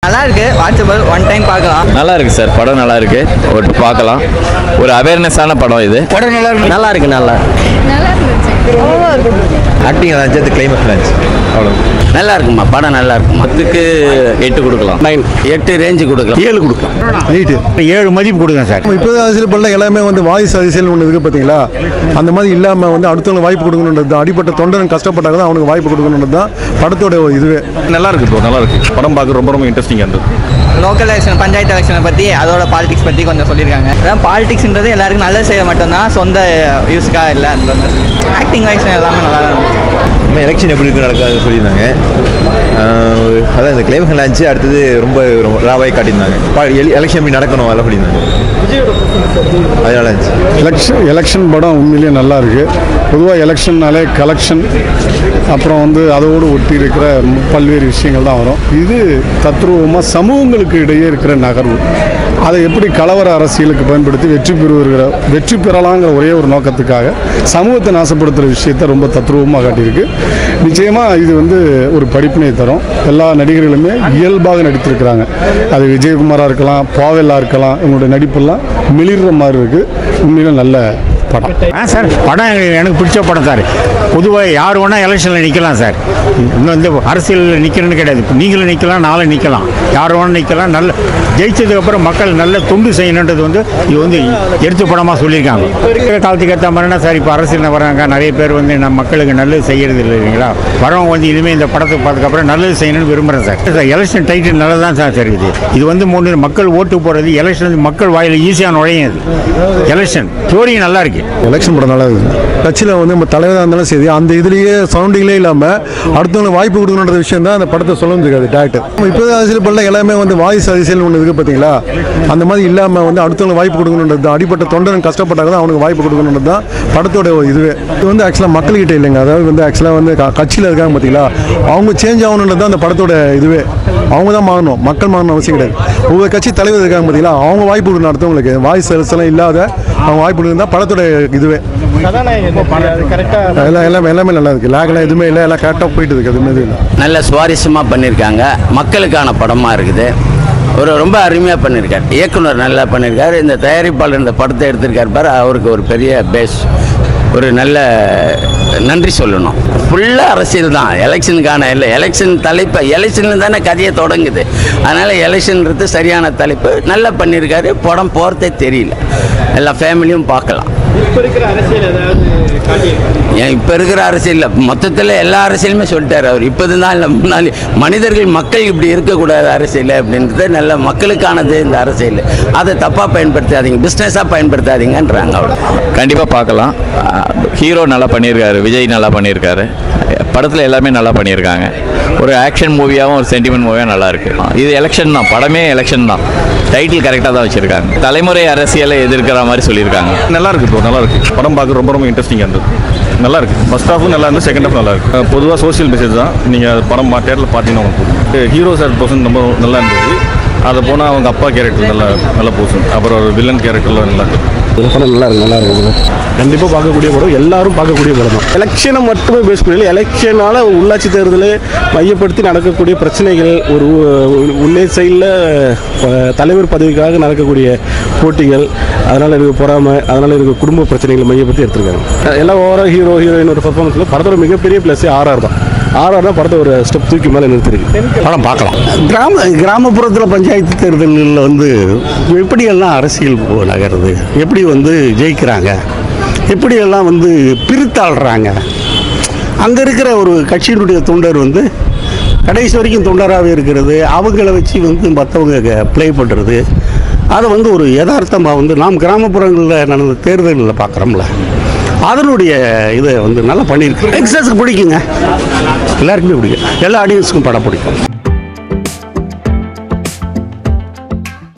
நல்லா இருக்கு, watchable, one time பார்க்கலாம். நல்லா இருக்கு சார், படம் நல்லா இருக்கு, ஒரு பார்க்கலாம். ஒரு அவேர்னஸான படம் இது. படம் நல்லா இருக்கு, நல்லா இருக்கு, நல்லா இருந்துச்சு. ஆக்டிங் நல்லா இருந்துச்சு, கிளைமேக்ஸ் இருந்துச்சு, அவ்வளோ நல்லா இருக்குமா. படம் நல்லா இருக்குமா. 10க்கு 8 கொடுக்கலாம், 8 ரேஞ்சு கொடுக்கலாம், 7 கொடுக்கலாம், 7 மதிப்பு கொடுக்கலாம் சார். இப்போ அரசியல் பண்ணல எல்லாமே வாய்ஸ் அரசியல் ஒன்று இருக்குது பார்த்தீங்களா, அந்த மாதிரி இல்லாமல் அடுத்தவங்க வாய்ப்பு கொடுக்கணுன்றது தான். அடிப்பட்ட தொண்டரன் கஷ்டப்பட்டாங்க தான் அவனுக்கு வாய்ப்பு கொடுக்கணுன்றது தான் படத்தோட இதுவே. நல்லா இருக்கு ப்ரோ, நல்லா இருக்கு. படம் பார்க்க ரொம்ப ரொம்ப இன்ட்ரெஸ்டிங்காக இருந்தது. லோக்கல் எலெக்ஷன், பஞ்சாயத்து எலெக்ஷனை பற்றி, அதோட பாலிடிக்ஸ் பற்றி கொஞ்சம் சொல்லியிருக்காங்க. அதான் பாலிடிக்ஸ்ன்றது எல்லாருக்கும் நல்லது செய்ய மட்டும்தான், சொந்த யூஸுக்காக இல்லை. ஆக்டிங் வைஸ் எல்லாமே நல்லா இருந்துச்சு. நம்ம எலெக்ஷன் எப்படி இருக்கு நடக்காது சொல்லியிருந்தாங்க. அதான் இந்த கிளைமேக்ஸ் நல்லா இருந்துச்சு. அடுத்தது ரொம்ப ராவாய் காட்டியிருந்தாங்க. எலெக்ஷன் எப்படி நடக்கணும் அதெல்லாம் சொல்லியிருந்தாங்க. அது நல்லா இருந்துச்சு. எலெக்ஷன் படம் உண்மையிலேயே நல்லா இருக்கு. பொதுவாக எலெக்ஷன்னாலே கலெக்ஷன், அப்புறம் அதோடு ஒட்டி இருக்கிற பல்வேறு விஷயங்கள் தான் வரும். இது தத்ரூபமாக சமூகங்களுக்கு இடையே இருக்கிற நகர்வு, அதை எப்படி கலவர அரசியலுக்கு பயன்படுத்தி வெற்றி பெறலாங்கிற ஒரே ஒரு நோக்கத்துக்காக சமூகத்தை நாசப்படுத்துகிற விஷயத்தை ரொம்ப தத்ரூபமாக காட்டியிருக்கு. நிச்சயமாக இது ஒரு படிப்பினை தரும். எல்லா நடிகர்களுமே இயல்பாக நடித்திருக்கிறாங்க. அது விஜயகுமாராக இருக்கலாம், பாவெல்லா இருக்கலாம், இவங்களுடைய நடிப்பெல்லாம் மிளிர்ற மாதிரி இருக்குது. உண்மையில நல்ல படம். சார் படம் எனக்கு பிடிச்ச படம் சார். பொதுவாக யார் வேணால் எலெக்ஷனில் நிற்கலாம் சார். இன்னும் அரசியலில் நிற்கிறேன்னு கிடையாது. நீங்களும் நிற்கலாம், நானும் நிற்கலாம், யார் வேணாலும் நிற்கலாம். நல்ல ஜெயிச்சதுக்கப்புறம் மக்கள் நல்ல தொண்டு செய்யணுன்றது இது எடுத்து படமாக சொல்லியிருக்காங்க. இருக்கிற காலத்துக்கு ஏற்ற மாதிரினா சார் இப்போ அரசியலில் வராங்க நிறைய பேர் நம்ம மக்களுக்கு நல்லது செய்கிறது இல்லை இல்லைங்களா. வரவங்க இனிமேல் இந்த படத்தை பார்த்ததுக்கப்புறம் நல்லது செய்யணும்னு விரும்புகிறேன் சார். எலெக்ஷன் டைட்டில் நல்லதான் சார் இருக்குது. இது 3 மக்கள் ஓட்டு போடுறது, எலெக்ஷன் மக்கள் வாயில் ஈஸியாக நுழையுது. எலெக்ஷன் ஸ்டோரி நல்லா இருக்கு. எலெக்ஷன் படம் நல்லா இருக்குது. கட்சியில் நம்ம தலைவராக இருந்தாலும் சரி, அந்த இதுலேயே சரௌண்டிங்லே இல்லாமல் அடுத்தவங்களுக்கு வாய்ப்பு கொடுக்கணுன்ற விஷயம் தான் அந்த படத்தை சொல்ல முடியாது டேரக்டர். இப்போ அரசியல் பண்ணல எல்லாமே வாய்ஸ் அரசியல் ஒன்று இருக்குது பார்த்தீங்களா, அந்த மாதிரி இல்லாமல் அடுத்தவங்களுக்கு வாய்ப்பு கொடுக்கணுன்றது தான். அடிப்பட்ட தொண்டரன் கஷ்டப்பட்டாங்க தான் அவனுக்கு வாய்ப்பு கொடுக்கணுன்றது தான் படத்தோட இதுவே. இது ஆக்சுவலாக மக்கள்கிட்ட இல்லைங்க. அதாவது ஆக்சுவலாக கட்சியில் இருக்காங்க பார்த்தீங்களா, அவங்க சேஞ்ச் ஆகணுன்றது தான் அந்த படத்தோட இதுவே. அவங்க தான் மாறணும், மக்கள் மாறணும் அவசியம் கிடையாது. ஒவ்வொரு கட்சி தலைவர் இருக்காங்க பார்த்தீங்களா, அவங்க வாய்ப்பு கொடுக்கணும். அடுத்தவங்களுக்கு வாய்ஸ் அரசியலாம் இல்லாத அவங்க வாய்ப்பு கொடுக்கணும் தான் படத்தோட இதுவே. எல்லாமே நல்லா இருக்கு. லேக்லாம் எதுவுமே இல்லை, எல்லாம் கரெக்டாக போயிட்டு இருக்கு. எதுவுமே இல்லை, நல்ல சுவாரஸ்யமாக பண்ணியிருக்காங்க. மக்களுக்கான படமாக இருக்குது. ரொம்ப அருமையாக பண்ணியிருக்காரு. இயக்குனர் நல்லா பண்ணியிருக்காரு. இந்த தயாரிப்பாளர் இந்த படத்தை எடுத்திருக்காரு பாரு, அவருக்கு ஒரு பெரிய பேஸ், ஒரு நல்ல நன்றி சொல்லணும். ஃபுல்லாக அரசியல் தான், எலெக்ஷனுக்கான இல்லை. எலெக்ஷன் தலைப்பு, எலெக்ஷனில் தானே கதையை தொடங்குது. அதனால் எலெக்ஷன்றது சரியான தலைப்பு. நல்லா பண்ணியிருக்காரு. படம் போகிறதே தெரியல, எல்லா ஃபேமிலியும் பார்க்கலாம். இப்போ இருக்கிற அரசியல் மொத்தத்தில் எல்லா அரசியலுமே சொல்லிட்டார் அவர். இப்போது தான் இல்லை, முன்னாடி மனிதர்கள் மக்கள் இப்படி இருக்கக்கூடாது அரசியல் அப்படின்றது. நல்ல மக்களுக்கானது இந்த அரசியல். அதை தப்பாக பயன்படுத்தாதீங்க, பிஸ்னஸாக பயன்படுத்தாதீங்கன்றாங்க. அவ்வளோ கண்டிப்பாக பார்க்கலாம். ஹீரோ நல்லா பண்ணியிருக்காரு, விஜய் நல்லா பண்ணியிருக்காரு. படத்தில் எல்லாமே நல்லா பண்ணியிருக்காங்க. ஒரு ஆக்ஷன் மூவியாகவும் ஒரு சென்டிமெண்ட் மூவியாக நல்லா இருக்கு. இது எலெக்ஷன் தான், படமே எலெக்ஷன் தான். டைட்டில் கரெக்டாக தான் வச்சுருக்காங்க. தலைமுறை அரசியலை எதிர்க்கிற மாதிரி சொல்லியிருக்காங்க. நல்லா இருக்கு ப்ரோ, நல்லா இருக்கு. படம் பார்க்க ரொம்ப ரொம்ப இன்ட்ரெஸ்டிங்காக இருந்தது. நல்லா இருக்கு. ஃபர்ஸ்ட் ஹாஃபும் நல்லா இருந்தது, செகண்ட் ஹாஃப் நல்லா இருக்கு. பொதுவாக சோசியல் மெசேஜ் தான். நீங்கள் படம் தேட்டரில் பார்த்தீங்கன்னா உங்களுக்கு ஹீரோ சார் பர்சன் ரொம்ப நல்லா இருந்தது. அதை போனால் அவங்க அப்பா கேரக்டர் நல்லா போச்சு. அப்புறம் ஒரு வில்லன் கேரக்டர்லாம் நல்லா இருக்கு. படம் நல்லா இருக்கு. கண்டிப்பாக பார்க்கக்கூடிய படம், எல்லாரும் பார்க்கக்கூடிய படம் தான். எலெக்ஷனை மட்டுமே பேஸ் பண்ணி, எலெக்ஷனால் உள்ளாட்சி தேர்தலை மையப்படுத்தி நடக்கக்கூடிய பிரச்சனைகள், ஒரு உள்ளே சைடில் தலைவர் பதவிக்காக நடக்கக்கூடிய போட்டிகள், அதனால் இருக்க பொறாமை, அதனால் இருக்க குடும்ப பிரச்சனைகளை மையப்படுத்தி எடுத்திருக்காங்க. எல்லாம் ஓவரால் ஹீரோ ஹீரோயின் ஒரு பர்ஃபார்மன்ஸில் படத்தோட மிகப்பெரிய ப்ளஸ் ஆர்ஆர் தான். ஆர்ஆர் தான் படத்தை ஒரு ஸ்டெப் தூக்கி மேலே நிறுத்திருக்கு. படம் பார்க்கலாம். கிராமப்புறத்தில் பஞ்சாயத்து தேர்தலில் எப்படியெல்லாம் அரசியல் நகருது, எப்படி ஜெயிக்கிறாங்க, எப்படியெல்லாம் பிரித்தாள்றாங்க. அங்கே இருக்கிற ஒரு கட்சியினுடைய தொண்டர் கடைசி வரைக்கும் தொண்டராகவே இருக்கிறது. அவங்கள வச்சு மற்றவங்க ப்ளே பண்ணுறது, அதை ஒரு யதார்த்தமாக நாம் கிராமப்புறங்களில் நடந்த தேர்தல்களில் பார்க்குறோம்ல, அதனுடைய இதை நல்லா பண்ணியிருக்கு. எக்ஸஸ்க்கு பிடிக்குங்க, எல்லாருக்குமே பிடிக்கும். எல்லா ஆடியன்ஸுக்கும் படம் பிடிக்கும்.